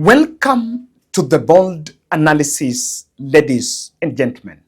Welcome to the bold analysis, ladies and gentlemen.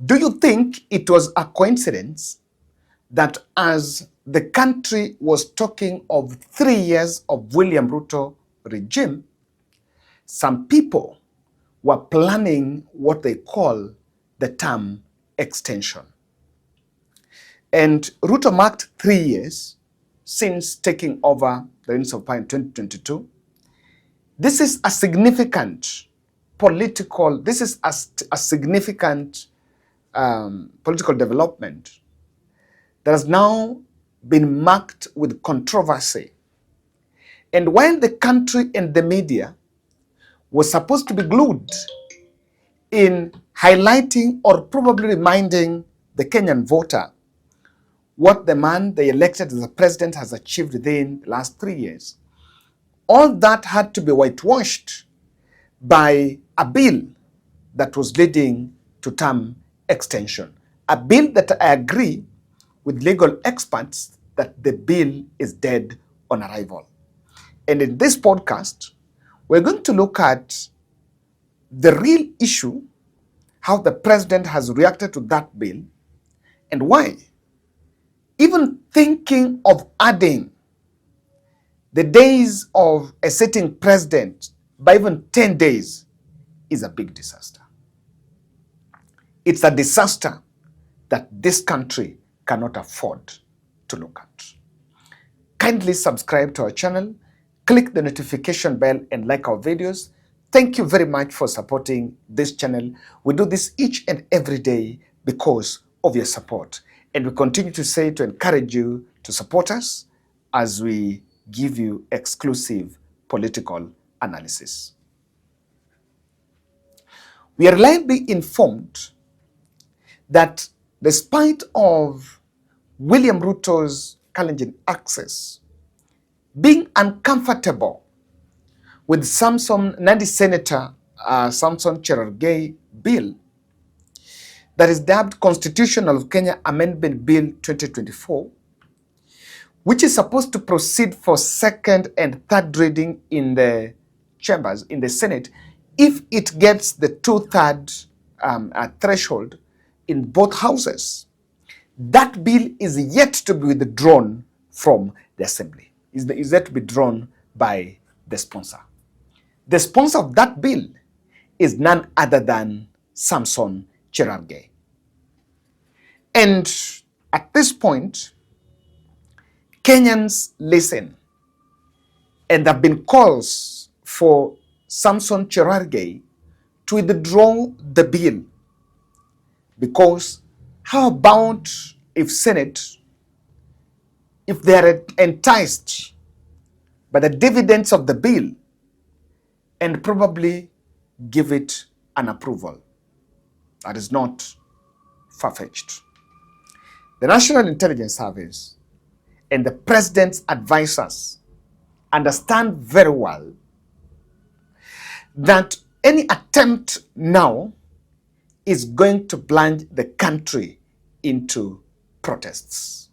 Do you think it was a coincidence that as the country was talking of 3 years of William Ruto regime, some people were planning what they call the term extension? And Ruto marked 3 years since taking over the reins of power in 2022. This is a significant political development that has now been marked with controversy. And while the country and the media was supposed to be glued in highlighting or probably reminding the Kenyan voter what the man they elected as a president has achieved within the last 3 years, all that had to be whitewashed by a bill that was leading to term extension. A bill that I agree with legal experts that the bill is dead on arrival. And in this podcast, we're going to look at the real issue, how the president has reacted to that bill, and why even thinking of adding the days of a sitting president by even 10 days is a big disaster. It's a disaster that this country cannot afford to look at. Kindly subscribe to our channel, click the notification bell and like our videos. Thank you very much for supporting this channel. We do this each and every day because of your support. And we continue to say to encourage you to support us as we give you exclusive political analysis. We are reliably informed that despite of William Ruto's challenging access, being uncomfortable with Nandi Senator Samson Cherargei bill that is dubbed Constitutional of Kenya Amendment Bill 2024, which is supposed to proceed for second and third reading in the chambers, in the Senate, if it gets the 2/3 threshold in both houses. That bill is yet to be withdrawn from the assembly, is yet to be drawn by the sponsor. The sponsor of that bill is none other than Samson Cherargei. And at this point, Kenyans listen, and there have been calls for Samson Cherargei to withdraw the bill, because how about if Senate, if they are enticed by the dividends of the bill and probably give it an approval? That is not far-fetched. The National Intelligence Service and the president's advisors understand very well that any attempt now is going to plunge the country into protests.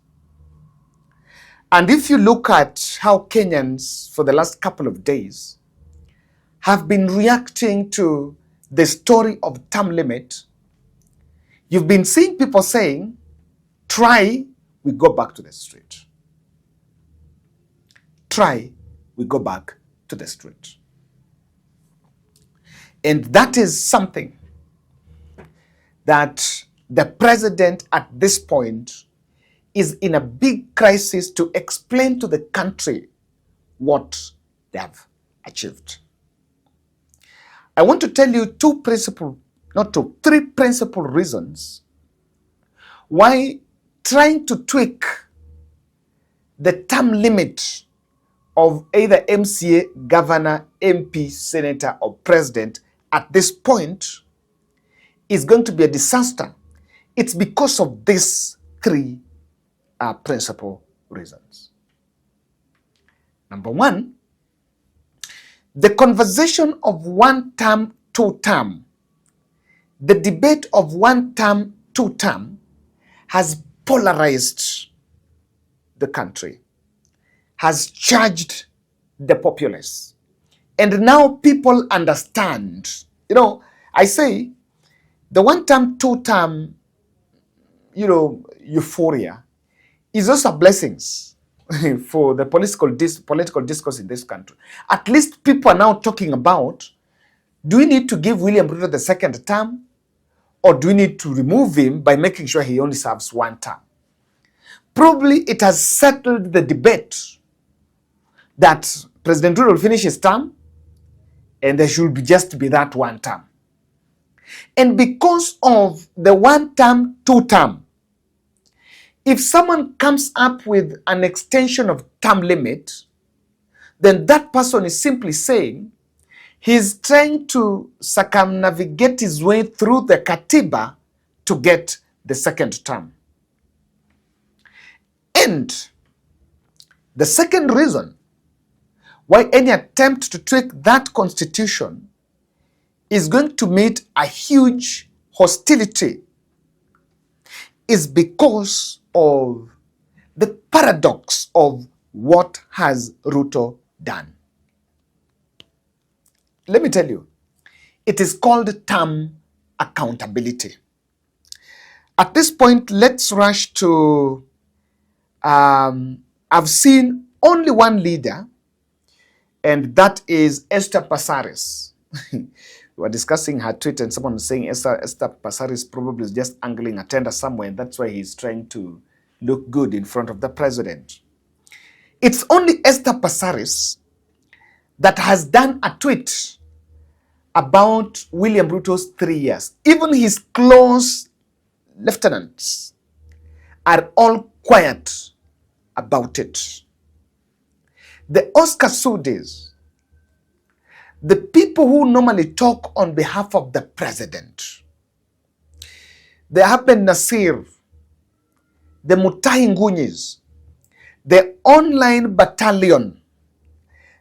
And if you look at how Kenyans for the last couple of days have been reacting to the story of term limit, you've been seeing people saying, try, we go back to the street. Try, we go back to the street. And that is something that the president at this point is in a big crisis to explain to the country what they have achieved. I want to tell you three principal reasons why trying to tweak the term limit of either MCA, governor, MP, senator, or president at this point is going to be a disaster. It's because of these three principal reasons. Number one, the conversation of one term, two term, the debate of one term, two term has polarized the country, has charged the populace, And now people understand. You know, I say the one-term, two-term, you know, euphoria is also blessings for the political discourse in this country. At least people are now talking about, do we need to give William Ruto the second term, or do we need to remove him by making sure he only serves one term? Probably it has settled the debate that President Ruto will finish his term and there should be just be that one term. And because of the one term, two term, if someone comes up with an extension of term limit, then that person is simply saying he's trying to circumnavigate his way through the Katiba to get the second term. And the second reason why any attempt to tweak that constitution is going to meet a huge hostility is because of the paradox of what has Ruto done. Let me tell you, it is called term accountability. At this point, let's rush to, I've seen only one leader, and that is Esther Passaris. We were discussing her tweet and someone was saying Esther Passaris probably is just angling a tender somewhere, and that's why he's trying to look good in front of the president. It's only Esther Passaris that has done a tweet about William Ruto's 3 years. Even his close lieutenants are all quiet about it. The Oscar Sudis, the people who normally talk on behalf of the president, the Haben Nasir, the Mutai Ngunyis, the online battalion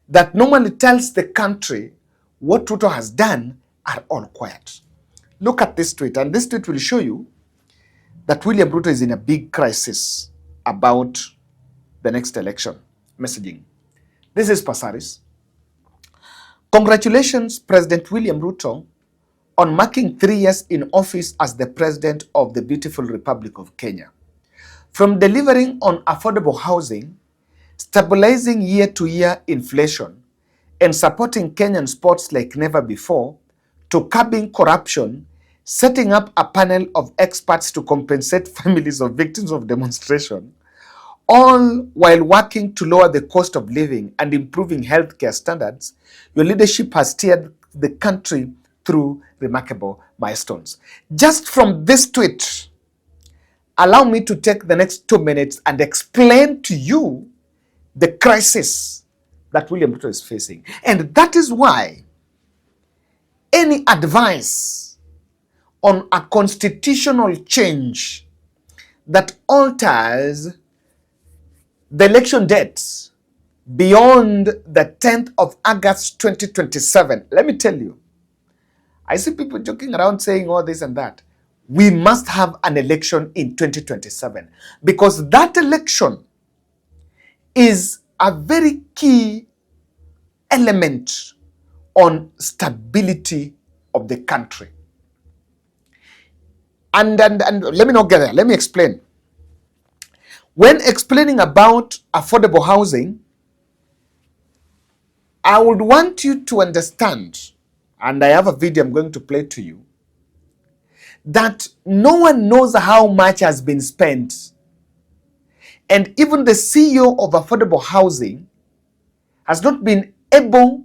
that normally tells the country what Ruto has done, are all quiet. Look at this tweet, and this tweet will show you that William Ruto is in a big crisis about the next election. Messaging. This is Passaris. Congratulations, President William Ruto, on marking 3 years in office as the President of the beautiful Republic of Kenya. From delivering on affordable housing, stabilizing year-to-year inflation, and supporting Kenyan sports like never before, to curbing corruption, setting up a panel of experts to compensate families of victims of demonstration, all while working to lower the cost of living and improving healthcare standards, your leadership has steered the country through remarkable milestones. Just from this tweet, allow me to take the next 2 minutes and explain to you the crisis that William Ruto is facing. And that is why any advice on a constitutional change that alters the election dates beyond the 10th of August 2027, let me tell you, I see people joking around saying all this and that. We must have an election in 2027 because that election is a very key element on stability of the country. And let me not get there. Let me explain. When explaining about affordable housing, I would want you to understand, and I have a video I'm going to play to you, that no one knows how much has been spent. And even the CEO of affordable housing has not been able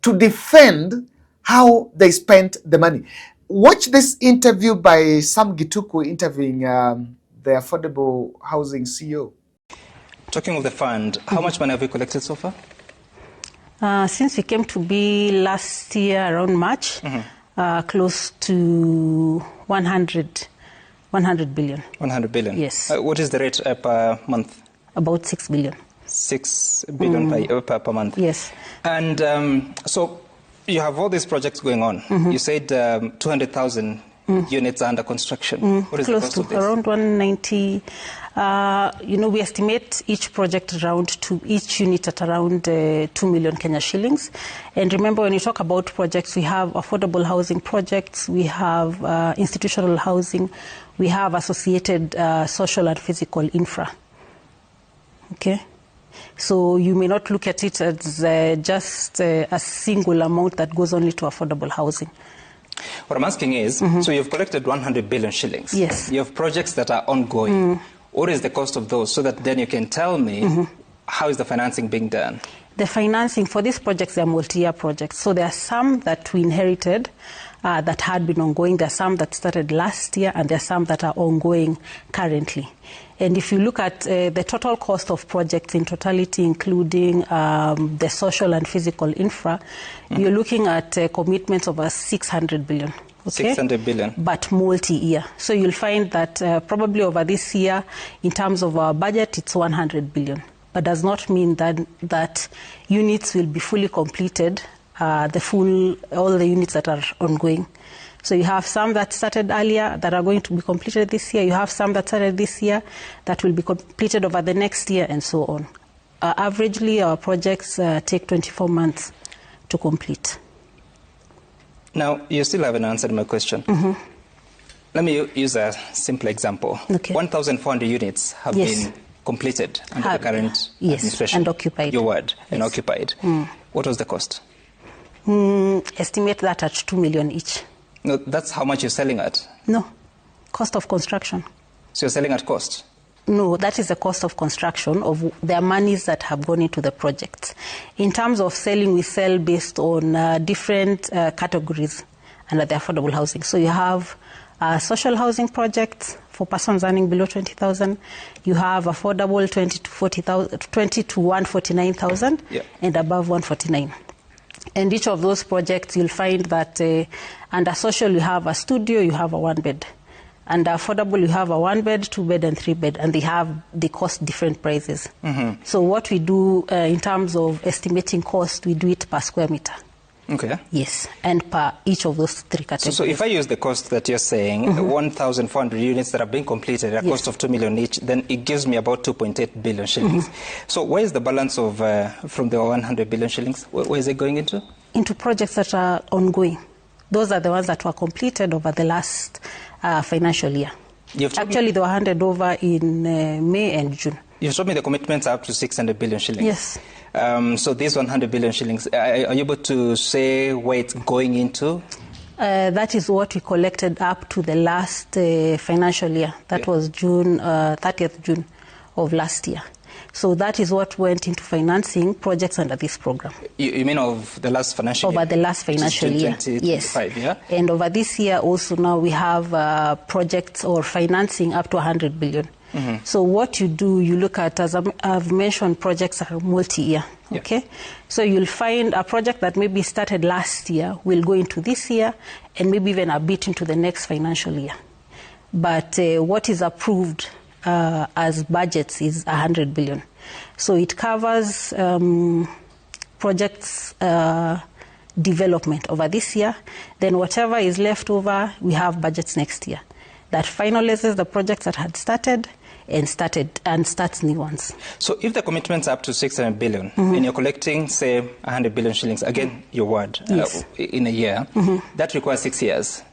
to defend how they spent the money. Watch this interview by Sam Gituku interviewing the affordable housing CEO. Talking of the fund, how much money have you collected so far? Since we came to be last year around March, close to 100 billion. 100 billion? Yes. What is the rate per month? About 6 billion. 6 billion per month? Yes. And so you have all these projects going on. You said 200,000 units are under construction? What is the Close cost to of this? around 190. We estimate each project around to each unit at around 2 million Kenya shillings. And remember, when you talk about projects, we have affordable housing projects, we have institutional housing, we have associated social and physical infra. Okay. So you may not look at it as just a single amount that goes only to affordable housing. What I'm asking is, so you've collected 100 billion shillings. Yes. You have projects that are ongoing. What is the cost of those, so that then you can tell me how is the financing being done? The financing for these projects, they are multi-year projects. So there are some that we inherited that had been ongoing. There are some that started last year, and there are some that are ongoing currently. And if you look at the total cost of projects in totality, including the social and physical infra, you're looking at commitments of 600 billion. Okay? 600 billion. But multi-year. So you'll find that probably over this year, in terms of our budget, it's 100 billion. But does not mean that units will be fully completed, all the units that are ongoing. So you have some that started earlier that are going to be completed this year. You have some that started this year that will be completed over the next year, and so on. Averagely, our projects take 24 months to complete. Now, you still haven't answered my question. Let me use a simple example. Okay. 1,400 units have been completed under the current administration. And occupied. Your word, and occupied. What was the cost? Estimate that at 2 million each. No, that's how much you're selling at? No, cost of construction. So you're selling at cost? No, that is the cost of construction of their monies that have gone into the project. In terms of selling, we sell based on different categories under the affordable housing. So you have social housing projects for persons earning below 20,000. You have affordable 20 to 149,000, and above 149. And each of those projects, you'll find that under social, you have a studio, you have a 1-bed. Under affordable, you have a 1-bed, 2-bed, and 3-bed, and they cost different prices. So what we do in terms of estimating cost, we do it per square meter. Okay. Yes, and per each of those three categories. So if I use the cost that you're saying, 1,400 units that are being completed at a cost of 2 million each, then it gives me about 2.8 billion shillings. So where is the balance of from the 100 billion shillings? Where is it going into? Into projects that are ongoing. Those are the ones that were completed over the last financial year. Actually, they were handed over in May and June. You've told me the commitments are up to 600 billion shillings. Yes. So these 100 billion shillings, are you able to say where it's going into? That is what we collected up to the last financial year. That was June, 30th June of last year. So that is what went into financing projects under this program. You mean of the last financial year? Over the last financial year, yes. Yeah? And over this year also now we have projects or financing up to 100 billion. So what you do, you look at, as I've mentioned, projects are multi-year, okay? So you'll find a project that maybe started last year will go into this year and maybe even a bit into the next financial year. But what is approved as budgets is 100 billion. So it covers projects development over this year. Then whatever is left over, we have budgets next year. That finalizes the projects that had started and starts new ones. So if the commitments are up to 600 billion and you're collecting, say, 100 billion shillings, again, your word, in a year, that requires 6 years.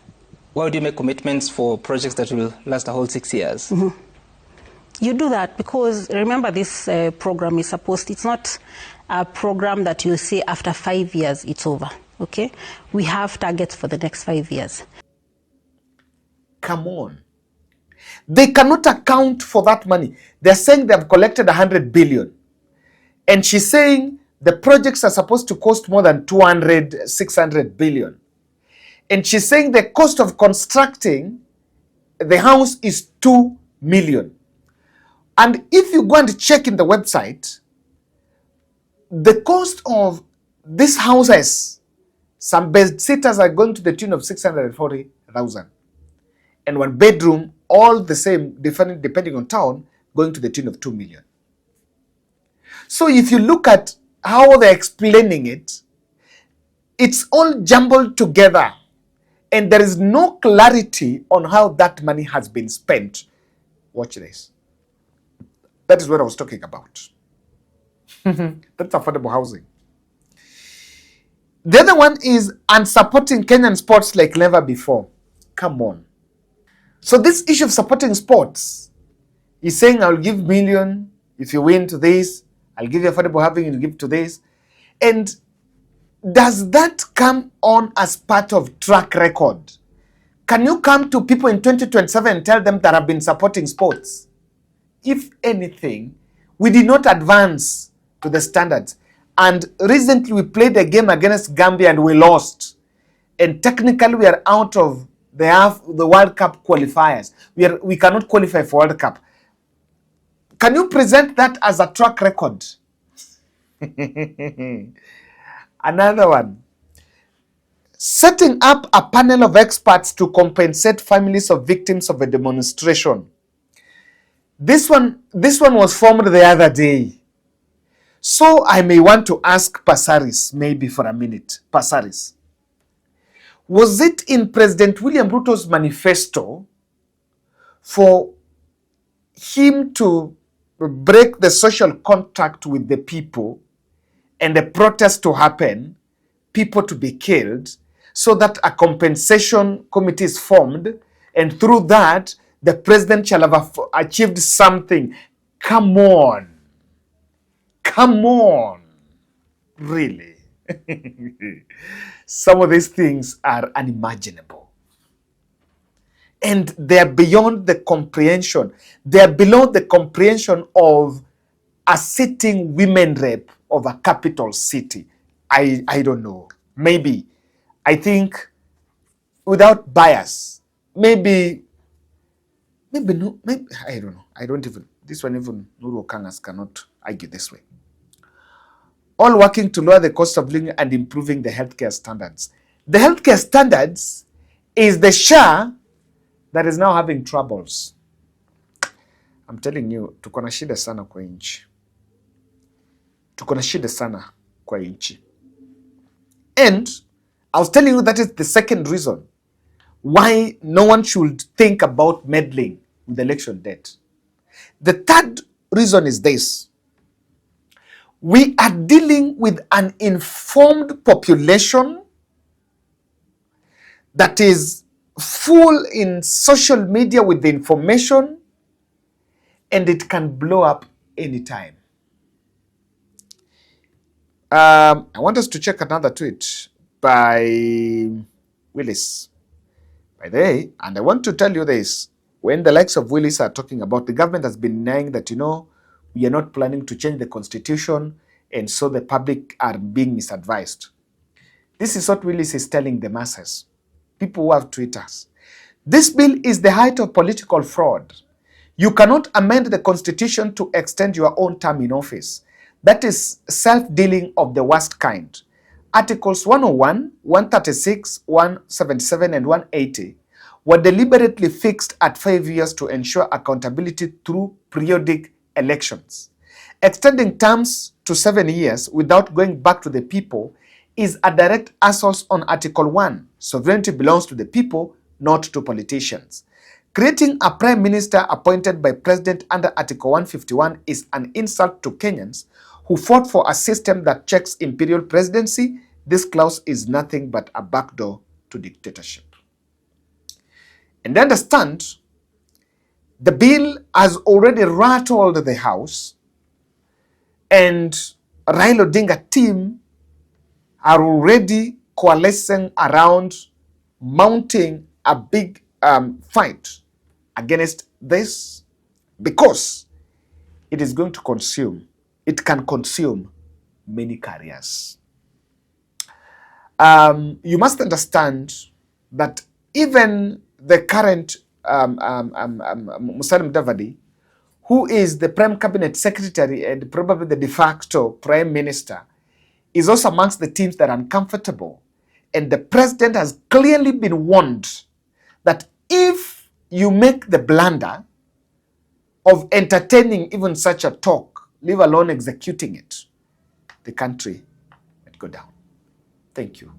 Why would you make commitments for projects that will last a whole 6 years? You do that because, remember, this program is it's not a program that you'll say after 5 years it's over, okay? We have targets for the next 5 years. Come on. They cannot account for that money. They're saying they've collected 100 billion. And she's saying the projects are supposed to cost more than 200, 600 billion. And she's saying the cost of constructing the house is 2 million. And if you go and check in the website, the cost of these houses, some bed sitters are going to the tune of 640,000. And 1 bedroom, all the same, depending on town, going to the tune of 2 million. So if you look at how they're explaining it, it's all jumbled together. and there is no clarity on how that money has been spent. Watch this. That is what I was talking about. That's affordable housing. The other one is unsupporting Kenyan sports like never before. Come on. So this issue of supporting sports is saying, I'll give million if you win to this, I'll give you affordable housing, you give to this. And does that come on as part of track record? Can you come to people in 2027 and tell them that I've been supporting sports? If anything, we did not advance to the standards. And recently we played a game against Gambia and we lost. And technically we are out of the World Cup qualifiers. We cannot qualify for World Cup. Can you present that as a track record? Another one. Setting up a panel of experts to compensate families of victims of a demonstration. This one was formed the other day. So I may want to ask Pasaris maybe for a minute. Pasaris, was it in President William Ruto's manifesto for him to break the social contract with the people and a protest to happen, people to be killed, so that a compensation committee is formed, and through that, the president shall have achieved something? Come on. Come on. Really. Some of these things are unimaginable. And they are beyond the comprehension. They are below the comprehension of a sitting women rep of a capital city. I don't know. Maybe. I think without bias. Maybe no. Maybe I don't know. I don't even. This one even Nuru Okangas cannot argue this way. All working to lower the cost of living and improving the healthcare standards. The healthcare standards is the SHA that is now having troubles. I'm telling you, tuko na shida sana kwa nchi. Tuko na shida sana kwa nchi. And I was telling you that is the second reason why no one should think about meddling with the election debt. The third reason is this. We are dealing with an informed population that is full in social media with the information, and it can blow up anytime. I want us to check another tweet by Willis. By the way, and I want to tell you this, when the likes of Willis are talking about the government has been denying that, we are not planning to change the constitution, and so the public are being misadvised. This is what Willis is telling the masses, people who have Twitters. This bill is the height of political fraud. You cannot amend the constitution to extend your own term in office. That is self-dealing of the worst kind. Articles 101, 136, 177, and 180 were deliberately fixed at 5 years to ensure accountability through periodic elections. Extending terms to 7 years without going back to the people is a direct assault on Article 1. Sovereignty belongs to the people, not to politicians. Creating a prime minister appointed by president under Article 151 is an insult to Kenyans who fought for a system that checks imperial presidency. This clause is nothing but a backdoor to dictatorship. And understand, the bill has already rattled the House, and Raila Odinga team are already coalescing around mounting a big fight against this, because it is going to consume, it can consume many careers. You must understand that even the current Musalia Mudavadi, who is the Prime Cabinet Secretary and probably the de facto Prime Minister, is also amongst the teams that are uncomfortable. And the president has clearly been warned that if you make the blunder of entertaining even such a talk, leave alone executing it, the country might go down. Thank you.